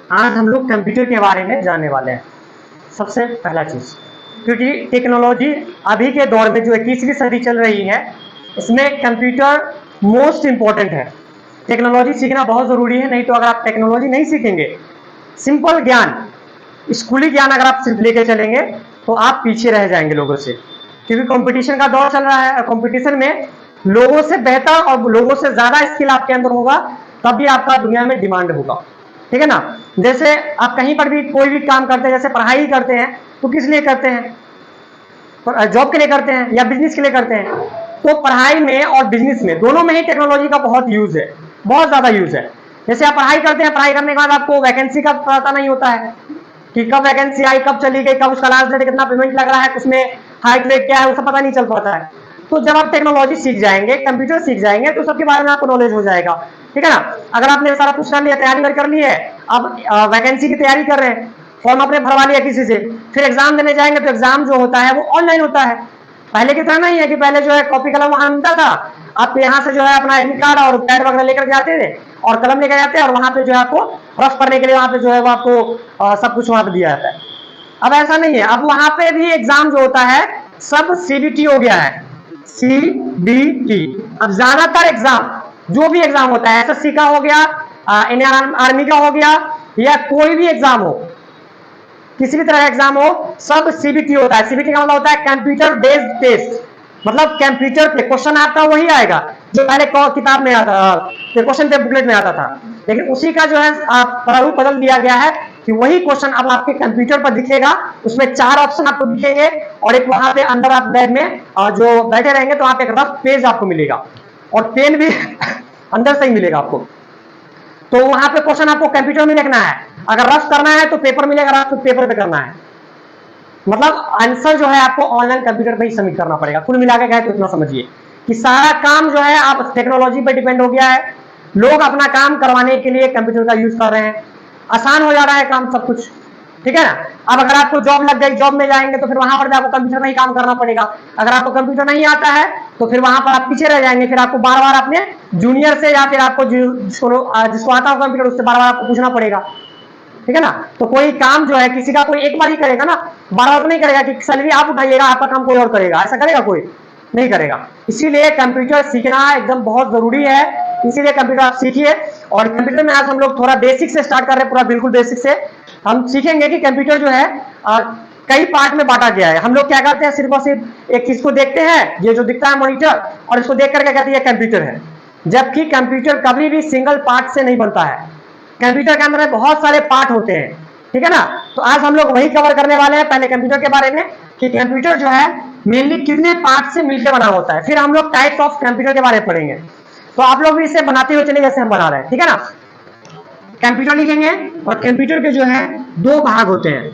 आज हम लोग कंप्यूटर के बारे में जानने वाले हैं। सबसे पहला चीज, क्योंकि टेक्नोलॉजी अभी के दौर में जो 21वीं सदी चल रही है, इसमें कंप्यूटर मोस्ट इंपॉर्टेंट है। टेक्नोलॉजी सीखना बहुत जरूरी है, नहीं तो अगर आप टेक्नोलॉजी नहीं सीखेंगे, सिंपल ज्ञान, स्कूली ज्ञान अगर आप सिर्फ लेके चलेंगे तो आप पीछे रह जाएंगे लोगों से, क्योंकि कंपटीशन का दौर चल रहा है। और कंपटीशन में लोगों से बेहतर और लोगों से ज्यादा स्किल आपके अंदर होगा, तभी आपका दुनिया में डिमांड होगा। ठीक है ना। जैसे आप कहीं पर भी कोई भी काम करते हैं, जैसे पढ़ाई करते हैं तो किस लिए करते हैं? जॉब के लिए करते हैं या बिजनेस के लिए करते हैं? तो पढ़ाई में और बिजनेस में, दोनों में ही टेक्नोलॉजी का बहुत यूज है, बहुत ज्यादा यूज है। जैसे आप पढ़ाई करते हैं, पढ़ाई करने के बाद आपको वैकेंसी का पता नहीं होता है कि कब वैकेंसी आई, कब चली गई, कब उसका लास्ट डेट, कितना पेमेंट लग रहा है, उसमें हाइट रेट क्या है, उसका पता नहीं चल पाता है। तो जब आप टेक्नोलॉजी सीख जाएंगे, कंप्यूटर सीख जाएंगे, तो सबके बारे में आपको नॉलेज हो जाएगा। ठीक है ना। अगर आपने सारा कुछ कर लिया, तैयारी कर ली है, अब वैकेंसी की तैयारी कर रहे हैं, फॉर्म आपने भरवा लिया किसी से, फिर एग्जाम देने जाएंगे तो एग्जाम जो होता है वो ऑनलाइन होता है। पहले की तरह नहीं है कि पहले जो है कॉपी कलम वहां मिलता था, आप यहाँ से जो है अपना एडमिट कार्ड और पैड वगैरह लेकर जाते थे और कलम लेकर जाते हैं, और वहां पे जो है आपको रफ करने के लिए वहां पे जो है वो आपको सब कुछ वहां पे दिया जाता है। अब ऐसा नहीं है, अब वहां पे भी एग्जाम जो होता है सब सीबीटी हो गया है, सीबीटी। अब ज्यादातर एग्जाम, जो भी एग्जाम होता है, एसएससी का हो गया, इंडियन आर्मी का हो गया, या कोई भी एग्जाम हो, किसी भी तरह का एग्जाम हो, सब सीबीटी होता है। सीबीटी का मतलब होता है कंप्यूटर बेस्ड टेस्ट, मतलब कंप्यूटर पे क्वेश्चन आपका वही आएगा जो पहले किताब में आता, क्वेश्चन पे बुकलेट में आता था, लेकिन उसी का जो है प्रारूप बदल दिया गया है कि वही क्वेश्चन अब आपके कंप्यूटर पर दिखेगा। उसमें 4 ऑप्शन आपको दिखेंगे और एक वहां पे अंदर आप लैब में जो बैठे रहेंगे तो आप एक रफ पेज आपको मिलेगा और पेन भी अंदर से ही मिलेगा आपको। तो वहां पे क्वेश्चन आपको कंप्यूटर में लिखना है, अगर रफ करना है तो पेपर मिलेगा, रफ तो पेपर पे करना है। मतलब आंसर जो है आपको ऑनलाइन कंप्यूटर पे ही सबमिट करना पड़ेगा। कुल मिला के गए तो इतना समझिए कि सारा काम जो है आप टेक्नोलॉजी पे डिपेंड हो गया है। लोग अपना काम करवाने के लिए कंप्यूटर का यूज कर रहे हैं, आसान हो जा रहा है काम सब कुछ। ठीक है ना। अब अगर आपको जॉब लग गई, जॉब में जाएंगे तो फिर वहां पर आपको कंप्यूटर में ही काम करना पड़ेगा। अगर आपको कंप्यूटर नहीं आता है तो फिर वहां पर आप पीछे रह जाएंगे, फिर आपको बार बार अपने जूनियर से या फिर आपको जिसको आता हो कंप्यूटर उससे बार बार आपको पूछना पड़ेगा। ठीक है ना। तो कोई काम जो है किसी का कोई एक बार ही करेगा ना, बार बार तो नहीं करेगा कि सैलरी आप उठाइएगा आपका काम कोई और करेगा, ऐसा करेगा कोई? नहीं करेगा। इसीलिए कंप्यूटर सीखना एकदम बहुत जरूरी है, इसीलिए कंप्यूटर आप सीखिए। और कंप्यूटर में आज हम लोग थोड़ा बेसिक से स्टार्ट कर रहे हैं, पूरा बिल्कुल बेसिक से हम सीखेंगे कि कंप्यूटर जो है कई पार्ट में बांटा गया है। हम लोग क्या करते हैं, सिर्फ और सिर्फ एक चीज को देखते हैं, ये जो दिखता है मॉनिटर, और इसको देख करके कहते हैं कंप्यूटर है, जबकि कंप्यूटर कभी भी सिंगल पार्ट से नहीं बनता है। कंप्यूटर के अंदर बहुत सारे पार्ट होते हैं। ठीक है ना। तो आज हम लोग वही कवर करने वाले हैं, पहले कंप्यूटर के बारे में कि कंप्यूटर जो है मेनली कितने पार्ट से मिलकर बना होता है, फिर हम लोग टाइप्स ऑफ कंप्यूटर के बारे में पढ़ेंगे। तो आप लोग भी इसे बनाते हुए चले जैसे हम बना रहे हैं। ठीक है ना। कंप्यूटर लिखेंगे और कंप्यूटर के जो है 2 भाग होते हैं।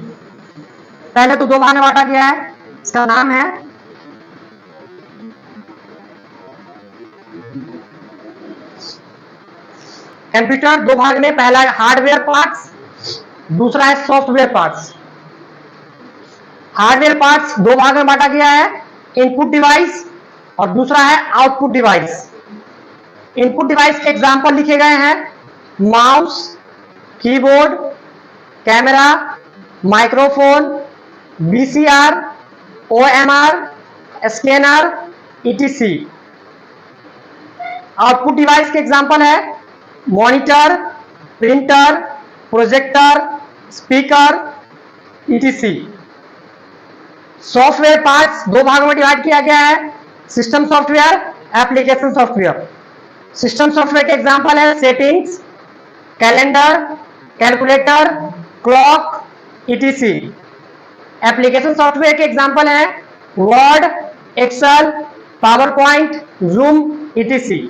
पहले तो 2 भाग में बांटा गया है, इसका नाम है कंप्यूटर। 2 भाग में, पहला है हार्डवेयर पार्ट्स, दूसरा है सॉफ्टवेयर पार्ट्स। हार्डवेयर पार्ट्स 2 भाग में बांटा गया है, इनपुट डिवाइस और दूसरा है आउटपुट डिवाइस। इनपुट डिवाइस के एग्जांपल लिखे गए हैं, mouse, keyboard, camera, microphone, VCR, OMR, scanner, ETC. Output device के एग्जांपल है monitor, printer, projector, speaker, ETC. Software parts 2 भागों में डिवाइड किया गया है, system software, application software. System software के एग्जांपल है settings, calendar, calculator, clock, ETC. Application software के एग्जांपल है Word, Excel, PowerPoint, Zoom, ETC.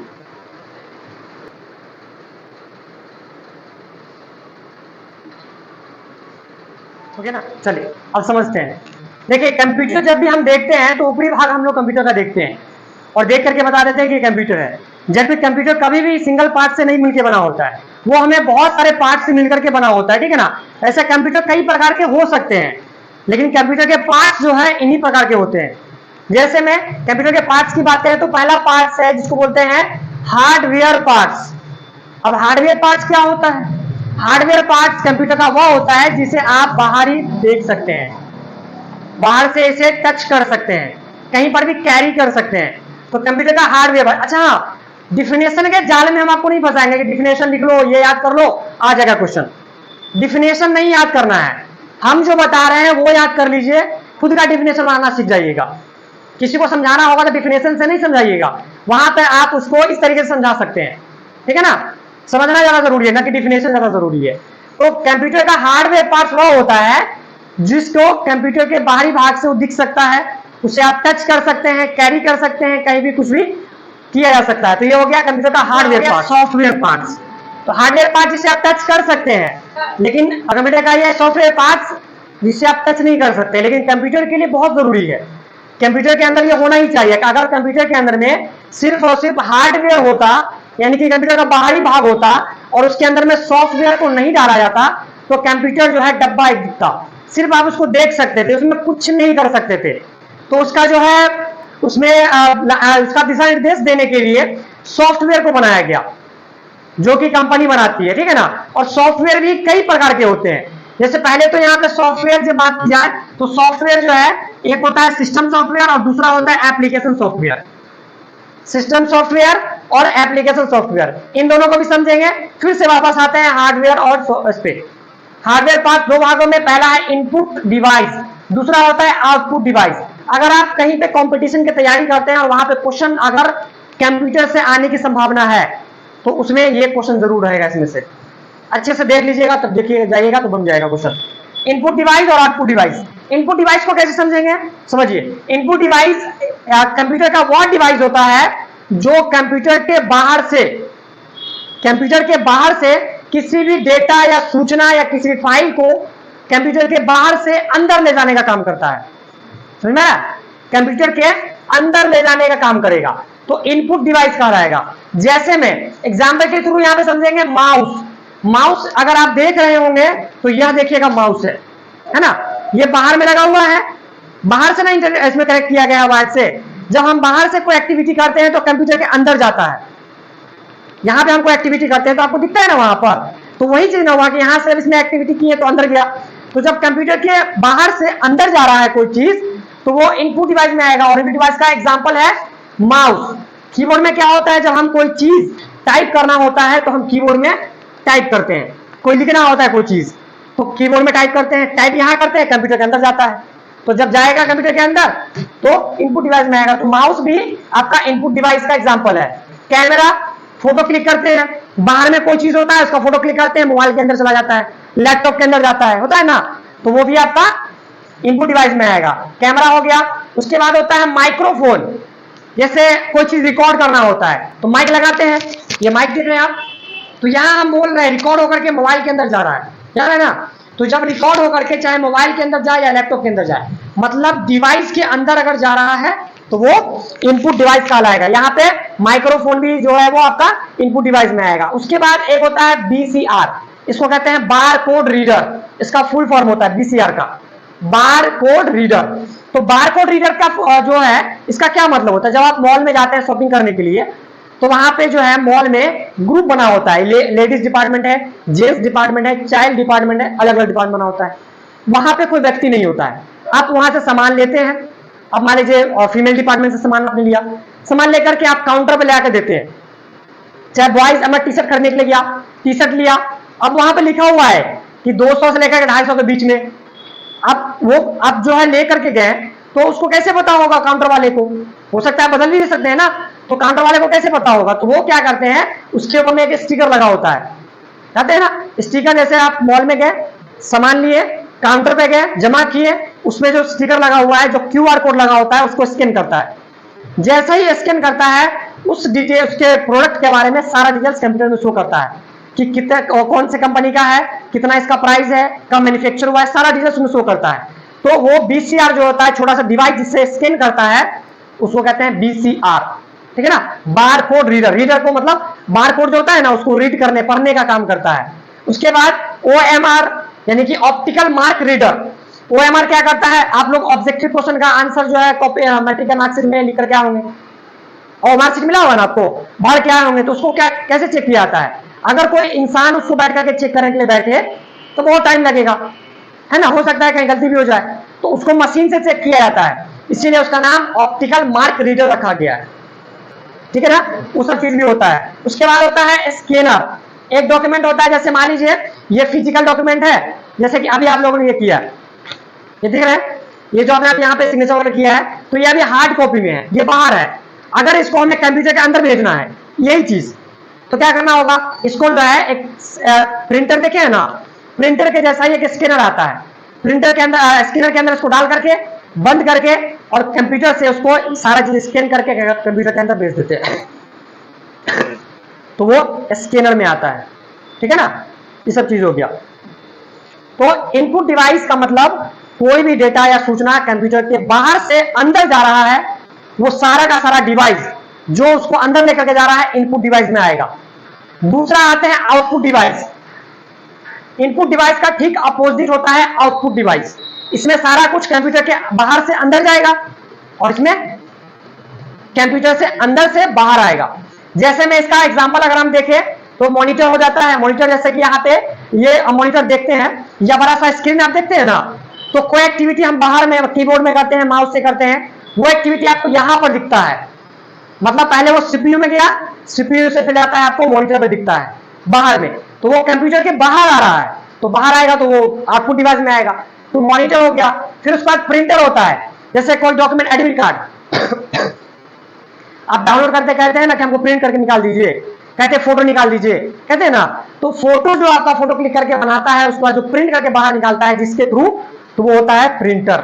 Okay ना। चलिए अब समझते हैं। देखिए कंप्यूटर जब भी हम देखते हैं तो ऊपरी भाग हम लोग कंप्यूटर का देखते हैं और देख करके बता देते हैं कि कंप्यूटर है, जबकि कंप्यूटर कभी भी सिंगल पार्ट से नहीं मिलकर बना होता है, वो हमें बहुत सारे पार्ट से मिलकर के बना होता है। ठीक है ना। ऐसे कंप्यूटर कई प्रकार के हो सकते हैं, लेकिन कंप्यूटर के पार्ट्स जो है इन्हीं प्रकार के होते हैं। जैसे में कंप्यूटर के पार्ट्स की बात करें तो पहला पार्ट्स है जिसको बोलते हैं हार्डवेयर पार्ट्स। अब हार्डवेयर पार्ट्स क्या होता है? हार्डवेयर पार्ट्स कंप्यूटर का वो होता है जिसे आप बाहर ही देख सकते हैं, बाहर से इसे टच कर सकते हैं, कहीं पर भी कैरी कर सकते हैं, तो कंप्यूटर का हार्डवेयर। अच्छा, डिफिनेशन के जाल में हम आपको नहीं फंसाएंगे कि डिफिनेशन लिख लो, ये याद कर लो, आ जाएगा क्वेश्चन। डिफिनेशन नहीं याद करना है, हम जो बता रहे हैं वो याद कर लीजिए, खुद का डिफिनेशन बनाना सीख जाइएगा। किसी को समझाना होगा तो डिफिनेशन से नहीं समझाइएगा, वहां पर आप उसको इस तरीके से समझा सकते हैं, ठीक है ना। समझना ज्यादा जरूरी है ना कि डिफिनेशन ज्यादा जरूरी है। तो कंप्यूटर का हार्डवेयर पार्ट वो होता है जिसको कंप्यूटर के बाहरी भाग से वो दिख सकता है, उसे आप टच कर सकते हैं, कैरी कर सकते हैं, कहीं भी कुछ भी किया जा सकता है। तो ये हो गया कंप्यूटर का हार्डवेयर पार्ट। सॉफ्टवेयर पार्ट्स, तो हार्डवेयर पार्ट जिसे आप टच कर सकते हैं, लेकिन कंप्यूटर का ये सॉफ्टवेयर पार्ट्स जिसे आप टच नहीं कर सकते, लेकिन कंप्यूटर के लिए बहुत जरूरी है। कंप्यूटर के अंदर ये होना ही चाहिए कि अगर कंप्यूटर के अंदर में सिर्फ और सिर्फ हार्डवेयर होता, यानी कि कंप्यूटर का बाहरी भाग होता और उसके अंदर में सॉफ्टवेयर को नहीं डाला जाता, तो कंप्यूटर जो है डब्बा एक दिखता, सिर्फ आप उसको देख सकते थे, उसमें कुछ नहीं कर सकते थे। तो उसका जो है उसमें उसका दिशा निर्देश देने के लिए सॉफ्टवेयर को बनाया गया, जो कि कंपनी बनाती है, ठीक है ना। और सॉफ्टवेयर भी कई प्रकार के होते हैं। जैसे पहले तो यहाँ पे सॉफ्टवेयर की बात की जाए तो सॉफ्टवेयर जो है एक होता है सिस्टम सॉफ्टवेयर और दूसरा होता है एप्लीकेशन सॉफ्टवेयर। सिस्टम सॉफ्टवेयर और एप्लीकेशन सॉफ्टवेयर, इन दोनों को भी समझेंगे। फिर से वापस आते हैं हार्डवेयर और इस पे। हार्डवेयर पार्ट दो भागों में, पहला है इनपुट डिवाइस, दूसरा होता है आउटपुट डिवाइस। अगर आप कहीं पे कंपटीशन की तैयारी करते हैं और वहां पे क्वेश्चन अगर कंप्यूटर से आने की संभावना है तो उसमें ये क्वेश्चन जरूर रहेगा। इसमें से अच्छे से देख लीजिएगा, तब देखिए जाइएगा तो बन जाएगा क्वेश्चन। इनपुट डिवाइस और आउटपुट डिवाइस। इनपुट डिवाइस को कैसे समझेंगे, समझिए। इनपुट डिवाइस कंप्यूटर का वो डिवाइस होता है जो कंप्यूटर के बाहर से किसी भी डेटा या सूचना या किसी भी फाइल को कंप्यूटर के बाहर से अंदर ले जाने का काम करता है। समझ में? कंप्यूटर के अंदर ले जाने का काम करेगा, तो इनपुट डिवाइस कहा जाएगा। जैसे में एग्जाम्पल के थ्रू यहां पे समझेंगे, माउस अगर आप देख रहे होंगे तो यह देखिएगा माउस है ना, ये बाहर में लगा हुआ है, बाहर से ना इसमें कनेक्ट किया गया वायर से। जब हम बाहर से कोई एक्टिविटी करते हैं तो कंप्यूटर के अंदर जाता है। यहां पे हम कोई एक्टिविटी करते हैं तो आपको दिखता है ना वहां पर, तो वही चीज ना हुआ कि यहां से इसने एक्टिविटी की है तो अंदर गया। तो जब कंप्यूटर के बाहर से अंदर जा रहा है कोई चीज तो वो इनपुट डिवाइस में आएगा। और इनपुट डिवाइस का एग्जांपल है माउस। कीबोर्ड में क्या होता है, जब हम कोई चीज टाइप करना होता है तो हम कीबोर्ड में टाइप करते हैं, कोई लिखना होता है कोई चीज तो कीबोर्ड में टाइप करते हैं, टाइप यहां करते हैं, कंप्यूटर के अंदर जाता है। तो जब जाएगा कंप्यूटर के अंदर तो इनपुट डिवाइस में आएगा। तो माउस भी आपका इनपुट डिवाइस का एग्जांपल है। कैमरा, फोटो क्लिक करते हैं, बाहर में कोई चीज होता है उसका फोटो क्लिक करते हैं, मोबाइल के अंदर चला जाता है, लैपटॉप के अंदर जाता है, होता है ना, तो वो भी आपका इनपुट डिवाइस में आएगा। कैमरा हो गया। उसके बाद होता है माइक्रोफोन। जैसे कोई चीज रिकॉर्ड करना होता है तो माइक लगाते हैं, ये माइक देख रहे हैं आप, तो यहां हम बोल रहे हैं रिकॉर्ड होकर के मोबाइल के अंदर जा रहा है ना। तो जब रिकॉर्ड होकर के चाहे मोबाइल के अंदर जाए या लैपटॉप के अंदर जाए, मतलब डिवाइस के अंदर अगर जा रहा है तो वो इनपुट डिवाइस कहलाएगा। यहाँ पे माइक्रोफोन भी जो है वो आपका इनपुट डिवाइस में आएगा। उसके बाद एक होता है बीसीआर, इसको कहते हैं बार कोड रीडर। इसका फुल फॉर्म होता है बीसीआर का, बार कोड रीडर। तो बार कोड रीडर का जो है इसका क्या मतलब होता है, जब आप मॉल में जाते हैं शॉपिंग करने के लिए तो वहां पे जो है मॉल में ग्रुप बना होता है, लेडीज डिपार्टमेंट है, जेंट्स डिपार्टमेंट है, चाइल्ड डिपार्टमेंट है, अलग अलग डिपार्टमेंट बना होता है। वहां पे कोई व्यक्ति नहीं होता है, आप वहां से सामान लेते हैं। अब मान लीजिए फीमेल डिपार्टमेंट से सामान आपने लिया, सामान लेकर के आप काउंटर पे लेकर देते हैं। चाहे बॉयज, मैं टी शर्ट खरीदने के लिए गया, टी शर्ट लिया, अब वहां पे लिखा हुआ है कि 200 से लेकर 250 के बीच में। अब जो है लेकर के गए तो उसको कैसे पता होगा काउंटर वाले को, हो सकता है बदल भी दे सकते हैं ना, तो काउंटर वाले को कैसे पता होगा, तो वो क्या करते हैं उसके ऊपर में एक स्टिकर लगा होता है, कहते हैं ना स्टिकर। जैसे आप मॉल में गए, सामान लिए, काउंटर पे गए, जमा किए, उसमें जो स्टिकर लगा हुआ है, जो क्यूआर कोड लगा होता है, उसको स्कैन करता है। जैसे ही स्कैन करता है उस डिटेल, उसके प्रोडक्ट के बारे में सारा डिटेल्स कंप्यूटर में शो करता है कि कितने, कौन से कंपनी का है, कितना इसका प्राइस है, कब मैन्युफैक्चर हुआ है, सारा डिटेल्स उसमें शो करता है। तो वो बीसीआर जो होता है, छोटा सा डिवाइस जिससे स्कैन करता है, उसको कहते हैं बीसीआर, ठीक है ना। बार कोड रीडर, रीडर को मतलब बार कोड जो होता है ना उसको रीड करने, पढ़ने का काम करता है। उसके बाद ओएमआर यानी कि ऑप्टिकल मार्क रीडर। ओएमआर क्या करता है, आप लोग ऑब्जेक्टिव क्वेश्चन का आंसर जो है कॉपी मैट्रिक का मार्कशीट में लिख कर के आओगे और मार्कशीट मिला होगा ना आपको, भर के आए होंगे, तो उसको क्या कैसे चेक किया जाता है, अगर कोई इंसान उसको बैठ करके चेक करने के लिए बैठे तो बहुत टाइम लगेगा, है ना, हो सकता है कहीं गलती भी हो जाए, तो उसको मशीन से चेक किया जाता है, इसीलिए उसका नाम ऑप्टिकल मार्क रीडर रखा गया है, ठीक है ना। वो सब चीज भी होता है। उसके बाद होता है स्कैनर। एक डॉक्यूमेंट होता है, जैसे मान लीजिए ये फिजिकल डॉक्यूमेंट है, जैसे कि अभी आप लोगों ने ये किया, ये दिख रहा है, ये जो आपने यहाँ पे सिग्नेचर वगैरह किया है, तो ये अभी हार्ड कॉपी में है, ये बाहर है। अगर इसको हमें कंप्यूटर के अंदर भेजना है यही चीज, तो क्या करना होगा, इसको जो है एक प्रिंटर देखे है ना, प्रिंटर के जैसा ही एक स्कैनर आता है, प्रिंटर के अंदर स्कैनर के अंदर इसको डाल करके बंद करके और कंप्यूटर से उसको सारा चीज स्कैन करके कंप्यूटर के अंदर भेज देते हैं, तो वो स्कैनर में आता है, ठीक है ना। ये सब चीज हो गया। तो इनपुट डिवाइस का मतलब कोई भी डेटा या सूचना कंप्यूटर के बाहर से अंदर जा रहा है, वो सारा का सारा डिवाइस जो उसको अंदर लेकर के जा रहा है इनपुट डिवाइस में आएगा। दूसरा आते हैं आउटपुट डिवाइस। इनपुट डिवाइस का ठीक अपोजिट होता है आउटपुट डिवाइस। इसमें सारा कुछ कंप्यूटर के बाहर से अंदर जाएगा और इसमें कंप्यूटर से अंदर से बाहर आएगा। जैसे में इसका एग्जांपल अगर हम देखें तो मॉनिटर हो जाता है। मॉनिटर जैसे कि यहाँ पे ये मॉनिटर देखते हैं या बड़ा सा स्क्रीन आप देखते हैं ना, तो कोई एक्टिविटी हम बाहर में कीबोर्ड में करते हैं, माउस से करते हैं, वो एक्टिविटी आपको यहाँ पर दिखता है। मतलब पहले वो सीपीयू में गया, सीपीयू से फिर जाता है आपको मॉनिटर पे दिखता है बाहर में, तो वो कंप्यूटर के बाहर आ रहा है, तो बाहर आएगा तो वो आउटपुट डिवाइस में आएगा। तो मॉनिटर हो गया। फिर उसके बाद प्रिंटर होता है, जैसे कोई डॉक्यूमेंट एडमिट कार्ड आप डाउनलोड करते कहते हैं ना कि हमको प्रिंट करके निकाल दीजिए, कहते हैं फोटो निकाल दीजिए, कहते हैं ना, तो फोटो जो आपका फोटो क्लिक करके बनाता है उसके बाद जो प्रिंट करके बाहर निकालता है जिसके थ्रू, तो वो होता है प्रिंटर,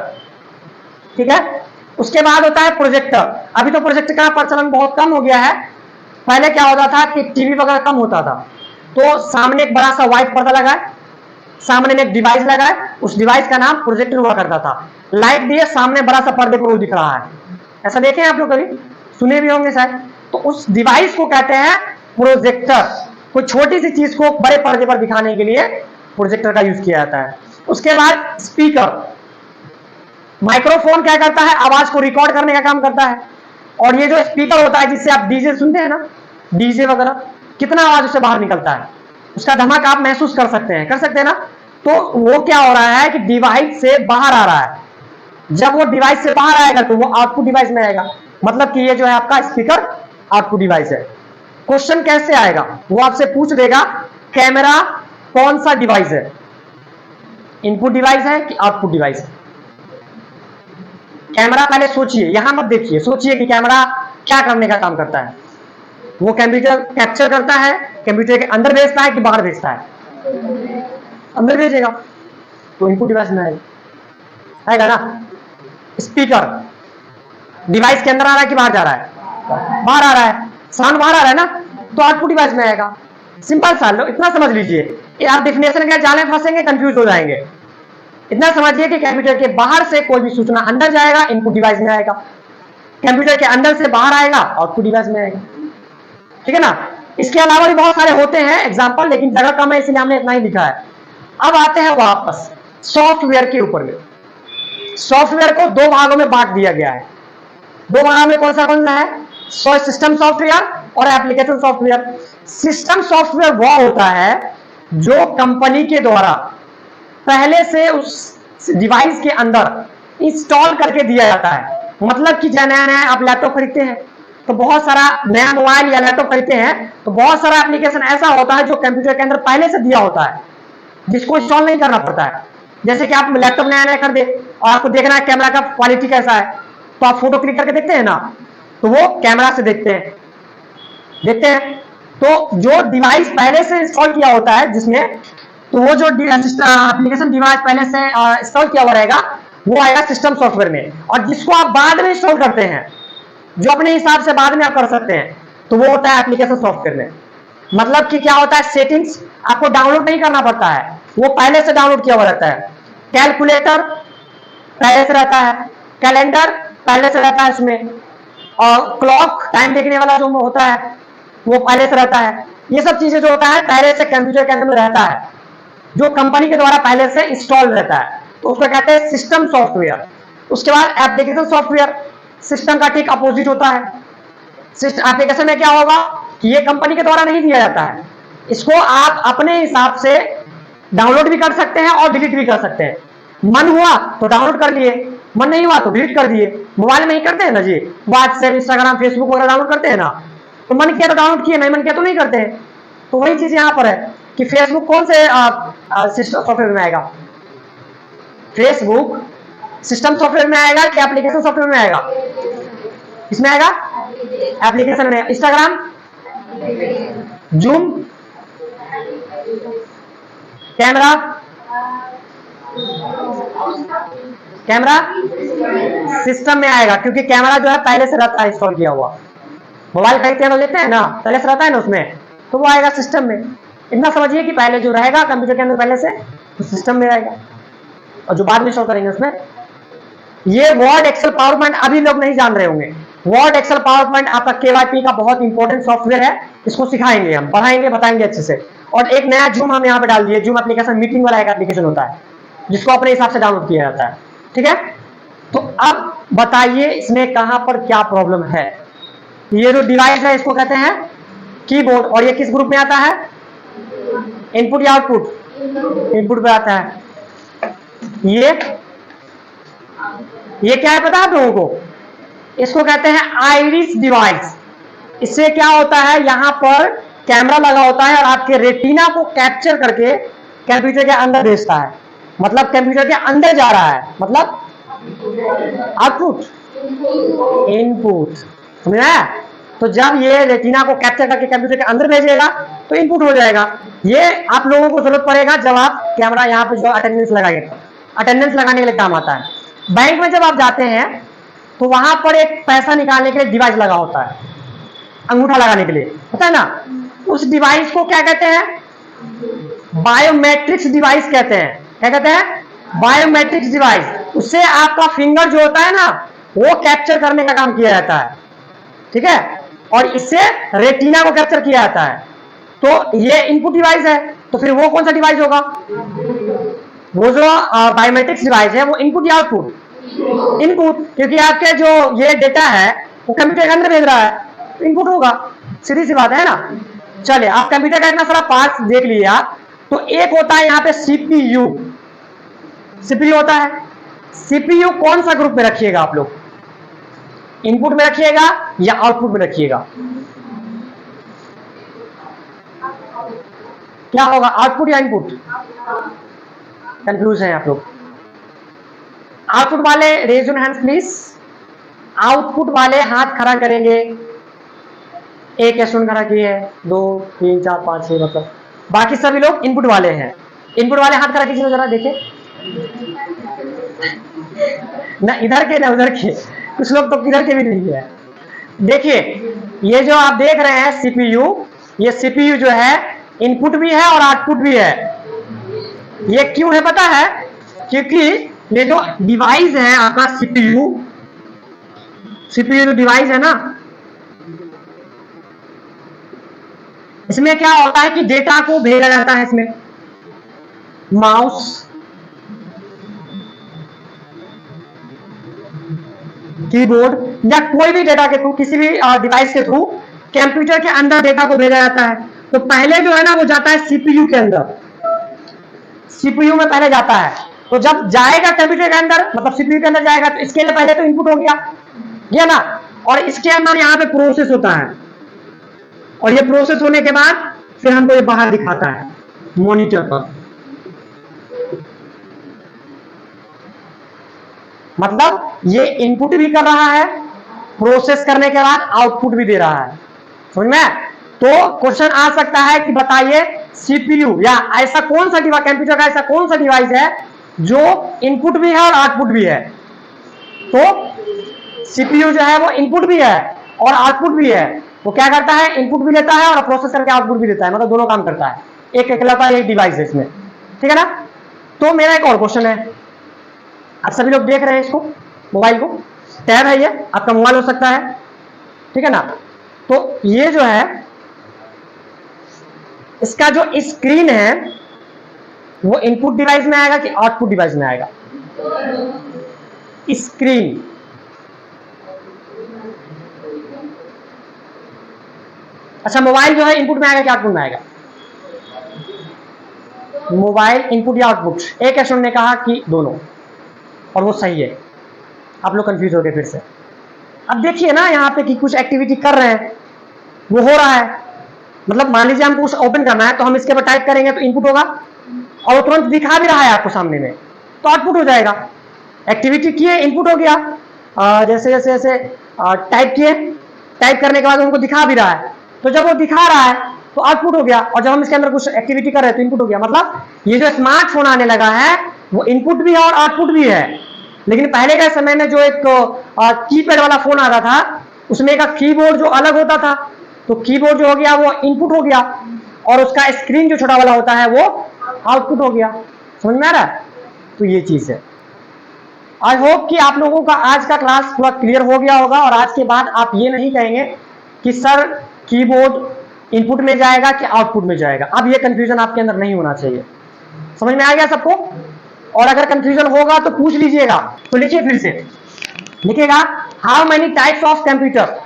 ठीक है। उसके बाद होता है प्रोजेक्टर। अभी तो प्रोजेक्टर का प्रचलन बहुत कम हो गया है। पहले क्या होता था कि टीवी वगैरह कम होता था, तो सामने एक बड़ा सा व्हाइट पर्दा लगा है, सामने में एक डिवाइस लगा है, उस डिवाइस का नाम प्रोजेक्टर हुआ करता था। लाइट दिए, सामने बड़ा सा पर्दे पर वो दिख रहा है, ऐसा देखे आप लोग कभी, सुने भी होंगे शायद। तो उस डिवाइस को कहते हैं प्रोजेक्टर। कोई छोटी सी चीज को बड़े पर्दे पर दिखाने के लिए प्रोजेक्टर का यूज किया जाता है। उसके बाद स्पीकर। माइक्रोफोन क्या करता है, आवाज को रिकॉर्ड करने का काम करता है। और ये जो स्पीकर होता है जिससे आप डीजे सुनते हैं ना, डीजे वगैरह, कितना आवाज उससे बाहर निकलता है, उसका धमाका आप महसूस कर सकते हैं, ना। तो वो क्या हो रहा है कि डिवाइस से बाहर आ रहा है। जब वो डिवाइस से बाहर आएगा तो वो आउटपुट डिवाइस में आएगा। मतलब कि ये जो है आपका स्पीकर आउटपुट डिवाइस है। क्वेश्चन कैसे आएगा, वो आपसे पूछ देगा कैमरा कौन सा डिवाइस है, इनपुट डिवाइस है कि आउटपुट डिवाइस है। कैमरा पहले सोचिए, यहां मत देखिए, सोचिए कि कैमरा क्या करने का काम करता है। वो कंप्यूटर कैप्चर करता है, कंप्यूटर के अंदर भेजता है कि बाहर भेजता है, अंदर भेजेगा, तो इनपुट डिवाइस में आएगा ना। स्पीकर डिवाइस के अंदर आ रहा है कि बाहर जा रहा है, बाहर आ रहा है, साउंड बाहर आ रहा है ना, तो आउटपुट डिवाइस में आएगा। सिंपल सा लो, इतना समझ लीजिए। आप डेफिनेशन के जाले फंसेंगे, कंफ्यूज हो जाएंगे। इतना समझिए कि कंप्यूटर के बाहर से कोई भी सूचना अंदर जाएगा, इनपुट डिवाइस में आएगा। कंप्यूटर के अंदर से बाहर आएगा, आउटपुट डिवाइस में आएगा, ठीक है ना। इसके अलावा भी बहुत सारे होते हैं एग्जाम्पल, लेकिन जगह कम है इसलिए हमने इतना ही लिखा है। अब आते हैं वापस सॉफ्टवेयर के ऊपर में। सॉफ्टवेयर को दो भागों में बांट दिया गया है। दो भागों में कौन सा है, सिस्टम सॉफ्टवेयर और एप्लीकेशन सॉफ्टवेयर। सिस्टम सॉफ्टवेयर वह होता है जो कंपनी के द्वारा पहले से उस डिवाइस के अंदर इंस्टॉल करके दिया जाता है। मतलब कि नया नया आप लैपटॉप खरीदते हैं तो बहुत सारा नया मोबाइल या लैपटॉप खरीदते हैं तो बहुत सारा एप्लीकेशन ऐसा होता है जो कंप्यूटर के अंदर पहले से दिया होता है, जिसको इंस्टॉल नहीं करना पड़ता है। जैसे कि आप लैपटॉप नया खरीदे और आपको देखना है कैमरा का क्वालिटी कैसा है, तो आप फोटो क्लिक करके देखते हैं ना, तो वो कैमरा से देखते हैं। तो जो डिवाइस पहले से इंस्टॉल किया होता है जिसमें, तो वो जो एप्लीकेशन डिवाइस पहले से इंस्टॉल किया हुआ रहेगा वो आएगा सिस्टम सॉफ्टवेयर में। और जिसको आप बाद में इंस्टॉल करते हैं, जो अपने हिसाब से बाद में आप कर सकते हैं, तो वो होता है एप्लीकेशन सॉफ्टवेयर में। मतलब कि क्या होता है, सेटिंग्स आपको डाउनलोड नहीं करना पड़ता है, वो पहले से डाउनलोड किया हुआ रहता है। कैलकुलेटर पहले से रहता है, कैलेंडर पहले से रहता है इसमें, और क्लॉक टाइम देखने वाला जो होता है वो पहले से रहता है। ये सब चीजें जो होता है पहले से कंप्यूटर के अंदर में रहता है, जो कंपनी के द्वारा पहले से इंस्टॉल रहता है, तो उसको कहते हैं सिस्टम सॉफ्टवेयर। उसके बाद एप्लीकेशन सॉफ्टवेयर सिस्टम का ठीक अपोजिट होता है। एप्लीकेशन में क्या होगा कि ये कंपनी के द्वारा नहीं दिया जाता है, इसको आप अपने हिसाब से डाउनलोड भी कर सकते हैं और डिलीट भी कर सकते हैं। मन हुआ तो डाउनलोड कर लिए, मन नहीं हुआ तो डिलीट कर दिए। मोबाइल में ही करते हैं ना जी, व्हाट्सएप, इंस्टाग्राम, फेसबुक वगैरह डाउनलोड करते हैं ना, तो मन किया तो डाउनलोड किए, नहीं मन किया तो नहीं करते हैं। तो वही चीज यहां पर है कि फेसबुक कौन से सिस्टम सॉफ्टवेयर में आएगा? फेसबुक सिस्टम सॉफ्टवेयर में आएगा कि एप्लीकेशन सॉफ्टवेयर में आएगा? इसमें आएगा एप्लीकेशन में। Instagram, zoom, camera, camera system में आएगा, क्योंकि कैमरा जो है पहले से रहता है इंस्टॉल किया हुआ। मोबाइल खरीदते हैं लेते हैं ना, पहले से रहता है ना उसमें, तो वो आएगा सिस्टम में। इतना समझिए कि पहले जो रहेगा कंप्यूटर के अंदर पहले से, तो सिस्टम में आएगा, और जो बाद में शो करेंगे उसमें। ये वर्ड, एक्सेल, पावर पॉइंट अभी लोग नहीं जान रहे होंगे। वर्ड, एक्सेल, पावर पॉइंट आपका केवाईपी का बहुत इंपॉर्टेंट सॉफ्टवेयर है। इसको सिखाएंगे हम, पढ़ाएंगे, बताएंगे अच्छे से। और एक नया जूम हम यहाँ पे डाल दिए। जूम एप्लीकेशन मीटिंग वाला एक एप्लीकेशन होता है, जिसको अपने हिसाब से डाउनलोड किया जाता है। ठीक है, तो अब बताइए इसमें कहां पर क्या प्रॉब्लम है। ये जो डिवाइस है इसको कहते हैं कीबोर्ड, और ये किस ग्रुप में आता है? इनपुट या आउटपुट? इनपुट पे आता है। ये क्या है पता है आप लोगों को? इसको कहते हैं आइरिस डिवाइस। इससे क्या होता है, यहां पर कैमरा लगा होता है और आपके रेटिना को कैप्चर करके कंप्यूटर के अंदर भेजता है। मतलब कंप्यूटर के अंदर जा रहा है, मतलब आउटपुट, इनपुट। समझ आया? तो जब ये रेटिना को कैप्चर करके कंप्यूटर के अंदर भेजेगा तो इनपुट हो जाएगा। ये आप लोगों को जरूरत पड़ेगा जब आप कैमरा यहाँ पे जो अटेंडेंस लगाएंगे, अटेंडेंस लगाने के लिए काम आता है। बैंक में जब आप जाते हैं तो वहां पर एक पैसा निकालने के लिए डिवाइस लगा होता है, अंगूठा लगाने के लिए, पता है ना? उस डिवाइस को क्या कहते हैं? बायोमेट्रिक्स डिवाइस कहते हैं। क्या कहते हैं? Biometrics device. उससे आपका फिंगर जो होता है ना, वो कैप्चर करने का काम किया जाता है। ठीक है, और इससे रेटिना को कैप्चर किया जाता है। तो ये इनपुट डिवाइस है, तो फिर वो कौन सा डिवाइस होगा? वो जो बायोमेट्रिक्स डिवाइस है वो इनपुट या आउटपुट? इनपुट, क्योंकि आपके जो ये डेटा है वो कंप्यूटर के अंदर भेज रहा है, इनपुट होगा। सीधी सी बात है ना। चलिए, आप कंप्यूटर का इतना सारा पार्ट देख लिए आप। तो एक होता है यहाँ पे सीपीयू। सीपीयू होता है। सीपीयू कौन सा ग्रुप में रखिएगा आप लोग? इनपुट में रखिएगा या आउटपुट में रखिएगा? क्या होगा, आउटपुट या इनपुट? कंफ्यूज है आप लोग। आउटपुट वाले raise your hands please. Output वाले हाथ खड़ा करेंगे। एक स्टूडेंट खड़ा किए है, 2 3 4 5 6, मतलब बाकी सभी लोग इनपुट वाले हैं। इनपुट वाले हाथ खड़ा कीजिए जरा, देखे ना, इधर के ना उधर के, कुछ लोग तो इधर के भी नहीं है। देखिए, ये जो आप देख रहे हैं सीपीयू, ये सीपीयू जो है इनपुट भी है और आउटपुट भी है। ये क्यों है पता है? क्योंकि ये जो डिवाइस है आपका सीपीयू, सीपीयू जो डिवाइस है ना, इसमें क्या होता है कि डेटा को भेजा जाता है। इसमें माउस, कीबोर्ड या कोई भी डेटा के थ्रू, किसी भी डिवाइस के थ्रू कंप्यूटर के अंदर डेटा को भेजा जाता है। तो पहले जो है ना वो जाता है सीपीयू के अंदर, सीपीयू में पहले जाता है। तो जब जाएगा कंप्यूटर के अंदर, मतलब सीपीयू के अंदर जाएगा, तो इसके लिए पहले तो इनपुट हो गया ना, और इसके अंदर यहाँ पे प्रोसेस होता है, और ये प्रोसेस होने के बाद फिर हमको ये बाहर दिखाता है मॉनिटर पर। मतलब ये इनपुट भी कर रहा है, प्रोसेस करने के बाद आउटपुट भी दे रहा है। समझ में? तो क्वेश्चन आ सकता है कि बताइए सीपीयू या ऐसा कौन सा डिवाइस, कंप्यूटर का ऐसा कौन सा डिवाइस है जो इनपुट भी है और आउटपुट भी है? तो सीपीयू जो है वो इनपुट भी है और आउटपुट भी है। वो क्या करता है? इनपुट भी लेता है और प्रोसेस करके आउटपुट भी देता है, मतलब दोनों काम करता है। एक इकलौता एक डिवाइस है इसमें। ठीक है ना? तो मेरा एक और क्वेश्चन है, आप सभी लोग देख रहे हैं इसको, मोबाइल को, टैब है ये, आपका मोबाइल हो सकता है। ठीक है ना? तो ये जो है इसका जो स्क्रीन है वो इनपुट डिवाइस में आएगा कि आउटपुट डिवाइस में आएगा? स्क्रीन। अच्छा, मोबाइल जो है इनपुट में आएगा कि आउटपुट में आएगा? मोबाइल इनपुट या आउटपुट? एक स्टूडेंट ने कहा कि दोनों, और वो सही है। आप लोग कंफ्यूज हो गए फिर से। अब देखिए ना यहाँ पे कि कुछ एक्टिविटी कर रहे हैं, वो हो रहा है, मतलब मान लीजिए हमको ओपन करना है तो हम इसके ऊपर टाइप करेंगे तो इनपुट होगा, और वो तुरंत दिखा भी रहा है आपको सामने में, तो आउटपुट हो जाएगा। एक्टिविटी किए, इनपुट हो गया। जैसे जैसे जैसे टाइप किए, टाइप करने के बाद उनको दिखा भी रहा है, तो जब वो दिखा रहा है तो आउटपुट हो गया, और जब हम इसके अंदर कुछ एक्टिविटी कर रहे हैं तो इनपुट हो गया। मतलब ये जो स्मार्टफोन आने लगा है वो इनपुट भी है और आउटपुट भी है। लेकिन पहले के समय में जो एक कीपैड वाला फोन आता था उसमें का कीबोर्ड जो अलग होता था, तो कीबोर्ड जो हो गया वो इनपुट हो गया, और उसका स्क्रीन जो छोटा वाला होता है वो आउटपुट हो गया। समझ में आ रहा है? तो ये चीज है। आई होप कि आप लोगों का आज का क्लास पूरा क्लियर हो गया होगा, और आज के बाद आप ये नहीं कहेंगे कि सर कीबोर्ड इनपुट में जाएगा कि आउटपुट में जाएगा। अब ये कंफ्यूजन आपके अंदर नहीं होना चाहिए। समझ में आ गया सबको? और अगर कंफ्यूजन होगा तो पूछ लीजिएगा। तो लिखिए, फिर से लिखिएगा, how many types of computer?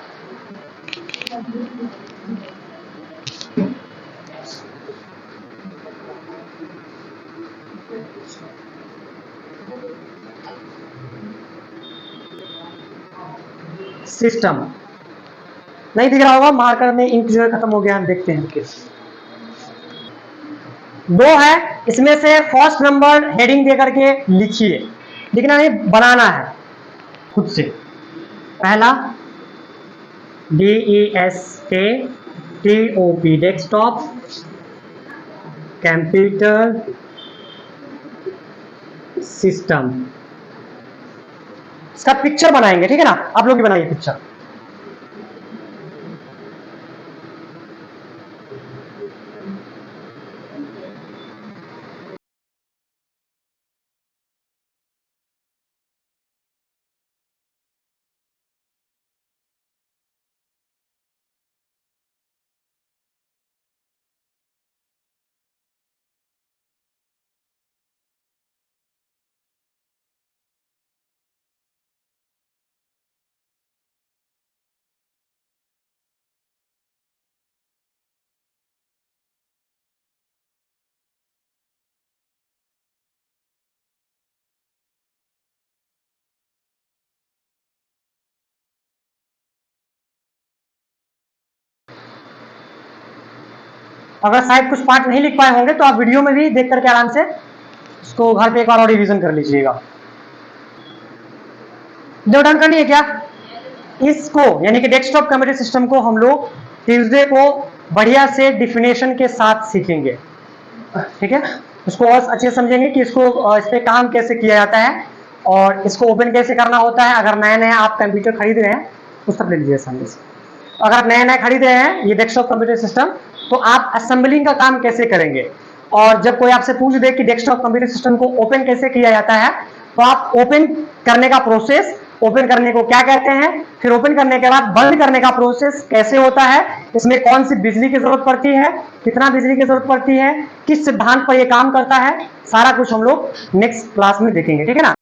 System नहीं दिख रहा होगा, मार्कर में इंक जो है खत्म हो गया। हम देखते हैं किस दो है, इसमें से फर्स्ट नंबर हेडिंग दे करके लिखिए। लिखना नहीं, बनाना है खुद से। पहला DESKTOP डेस्कटॉप कंप्यूटर सिस्टम। इसका पिक्चर बनाएंगे, ठीक है ना? आप लोग भी बनाइए पिक्चर। अगर शायद कुछ पार्ट नहीं लिख पाए होंगे तो आप वीडियो में भी देख करके आराम से इसको घर पे एक बार और रिवीजन कर लीजिएगा। जो डन करनी है क्या? इसको यानी कि डेस्कटॉप कंप्यूटर सिस्टम को हम लोग ट्यूसडे को बढ़िया से डिफिनेशन के साथ सीखेंगे, ठीक है? इसको और अच्छे से समझेंगे कि इसको इस पे काम कैसे किया जाता है और इसको ओपन कैसे करना होता है। अगर नए नए आप कंप्यूटर खरीद रहे हैं, पुस्तक ले लीजिए सामने से। अगर आप नए नए खरीद रहे हैं ये डेस्कटॉप कंप्यूटर सिस्टम, तो आप असेंबलिंग का काम कैसे करेंगे, और जब कोई आपसे पूछ दे कि डेस्कटॉप कंप्यूटर सिस्टम को ओपन कैसे किया जाता है, तो आप ओपन करने का प्रोसेस, ओपन करने को क्या कहते हैं, फिर ओपन करने के बाद बंद करने का प्रोसेस कैसे होता है, इसमें कौन सी बिजली की जरूरत पड़ती है, कितना बिजली की जरूरत पड़ती है, किस सिद्धांत पर यह काम करता है, सारा कुछ हम लोग नेक्स्ट क्लास में देखेंगे, ठीक है ना?